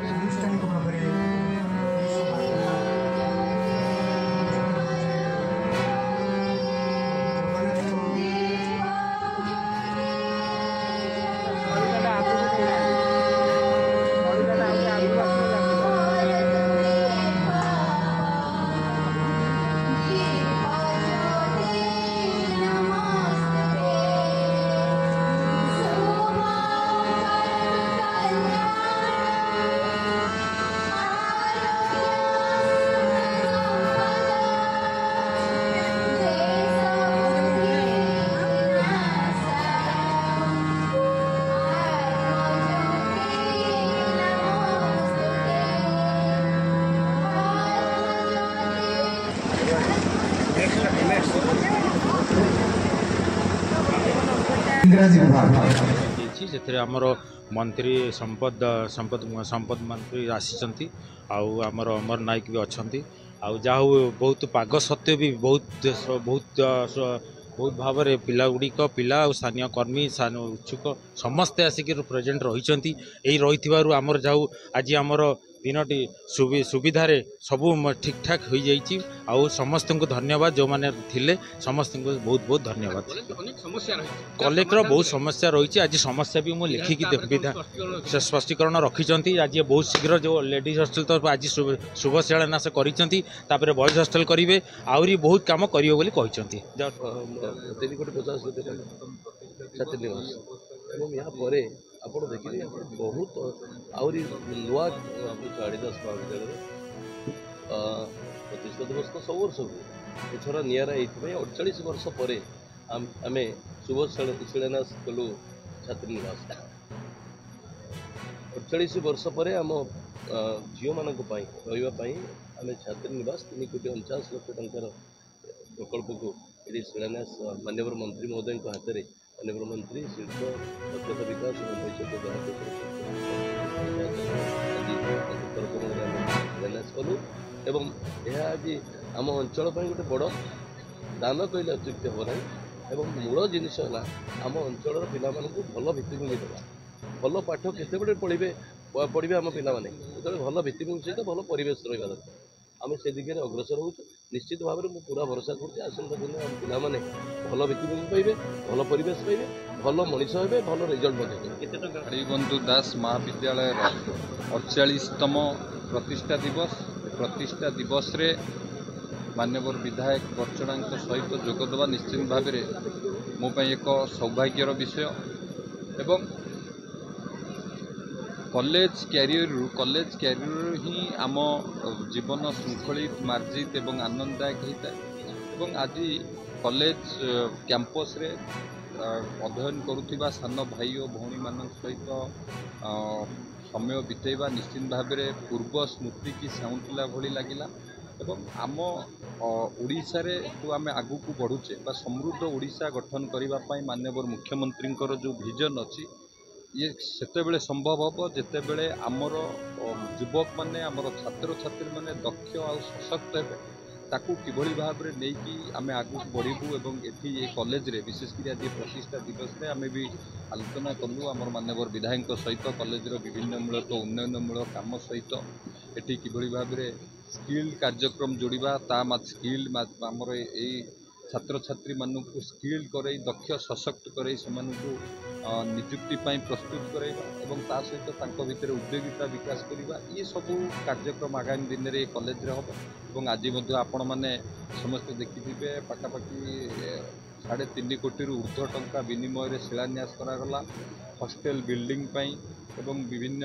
ଆନୁଷ୍ଠାନିକ ଭାବରେ इंग्राजी विभाग आमर मंत्री संपद संपद संपद मंत्री आसी आमर अमर नायक भी अच्छा आउ बहुत पाग सत्वे भी बहुत बहुत बहुत भाव में पिला गुड़िक पिला स्थानीय कर्मी उत्सुक समस्ते आसिक प्रेजेंट रही रही आमर जाऊ आज आमर तीनोटी सुविधार सब ठीक ठाक हो जाइए आउ समस्त को धन्यवाद जो मैंने थिले समस्त को बहुत बहुत धन्यवाद। कलेक्टर बहुत समस्या रही आज समस्या भी मुझे लिखिकी स्पष्टीकरण रखी आज बहुत शीघ्र जो लेडीज हॉस्टल तो आज शुभ शिलान्यास कर बॉयज हॉस्टल करेंगे आहरी बहुत कम करेंगे बोली ଆପଣ ଦେଖିଲେ ବହୁତ ଆହୁରି ନୂଆ କାଳିଦାସ ମହାବିଦ୍ୟାଳୟରେ ପ୍ରତିଷ୍ଠା ଦିବସ ତ ସବୁ ବର୍ଷ ହୁଏ ଏଥର ନିଆରା ଏଇଥିପାଇଁ 48 ବର୍ଷ ପରେ ଆମେ ଶୁଭ ଶିଳାନ୍ୟାସ କଲୁ ଛାତ୍ରୀନିବାସ 48 ବର୍ଷ ପରେ ଆମ ଝିଅମାନଙ୍କ ପାଇଁ ରହିବା ପାଇଁ ଆମେ ଛାତ୍ରୀନିବାସ 3,49 ଲକ୍ଷ ଟଙ୍କାର ପ୍ରକଳ୍ପକୁ ଏଠି ଶିଳାନ୍ୟାସ ମାନ୍ୟବର ମନ୍ତ୍ରୀ ମହୋଦୟଙ୍କ ହାତରେ माननीय मंत्री शिल्प दक्षता विकास और शिलान्यास कलु एवं यह आज आम अंचल गोटे बड़ दान कहले अत्युक्त हे ना एवं मूल जिनस आम अंचल पिला भल भित्तिभूमि देवा भल पाठ केते पढ़े पढ़े आम पाने जो भल भित्तिभूमि सहित भल परिवेश रहा दरकार आम से दिखे अग्रसर हो निश्चित भाव में पूरा भरोसा करुँच आसंता दिन पाने भल भित्तिभूमि पाइबे भल परिवेश पाइबे भल मनीष हे भल रिजल्ट हरिबंधु दास महाविद्यालय 48तम प्रतिष्ठा दिवस रे मान्यवर विधायक बर्चणा सहित जोगदेवा निश्चित भाव में मो एक सौभाग्यर विषय एवं कॉलेज कैरियर ही आम जीवन श्रृंखलित मार्जित एवं आनंददायक होता है एवं आज कॉलेज कैंपस रे अध्ययन करुवा सान भाई और भौणी मान सहित समय बितेवा निश्चित भाव में पूर्व स्मृति की साउंटला भली लगिला एवं आम ओडिशा रे जो आम आगु को बढ़ुचे समृद्ध ओडिशा गठन करने माननीय मुख्यमंत्री जो विजन अच्छी ये सेतेबेले संभव हम जितेबले आमर युवक मैंने आमर छात्र छात्री मैंने दक्ष आ सशक्त हे ताकू किभली भाव में नहीं कि आम आगु बढ़ू एवं ये कॉलेज रे विशेषकर आज प्रतिष्ठा दिवस में आम भी आलोचना कलु आम माननीय विधायक सहित कॉलेज विभिन्नमूलक उन्नयनमूलक काम सहित ये किभली भाव में स्किल कार्यक्रम जोड़ा स्किल आमर ये छात्र छात्री मानू स्किल करे दक्ष सशक्त करे से निजुक्ति प्रस्तुत कराइबा एवं ता सहित भितर उद्योगिता विकास करवा ये सब कार्यक्रम आगामी दिन में कॉलेज रे हम एवं आज आपण मैंने समस्त देखिथे पाखापाखि 3.5 कोटी ऊर्ध्व टंका विनिमय शिलान्यास करागला हॉस्टेल बिल्डिंग पाई एवं विभिन्न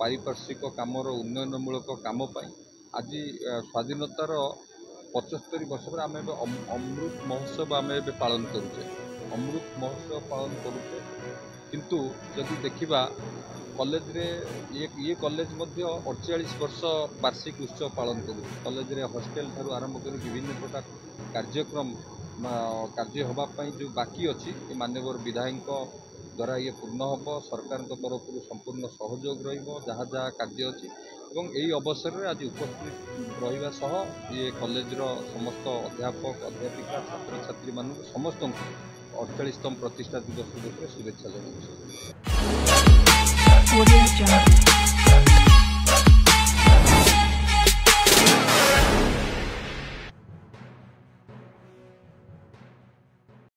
पारिपार्श्विक कामर उन्नयनमूलक काम आज स्वाधीनतार 75 वर्ष पर आम अमृत महोत्सव आम पालन करुचे अमृत महोत्सव पालन करुचे किंतु जदि देखा कॉलेज रे ये कॉलेज 48 वर्ष वार्षिक उत्सव पालन करुचे कॉलेज रे हॉस्टेल ठारू आरंभ कर विभिन्न प्रकार कार्यक्रम कार्य होगापाई जो बाकी अच्छी माननीय विधायक द्वारा ये पूर्ण हम सरकार तरफ संपूर्ण सहयोग रहा जहाँ कार्य अच्छी एवं यही अवसर में आज उपस्थित रहा सह ये कॉलेज समस्त अध्यापक अध्यापिका छात्र छात्री मान समस्त 48तम प्रतिष्ठा दिवस शुभेच्छा जनाऊँ।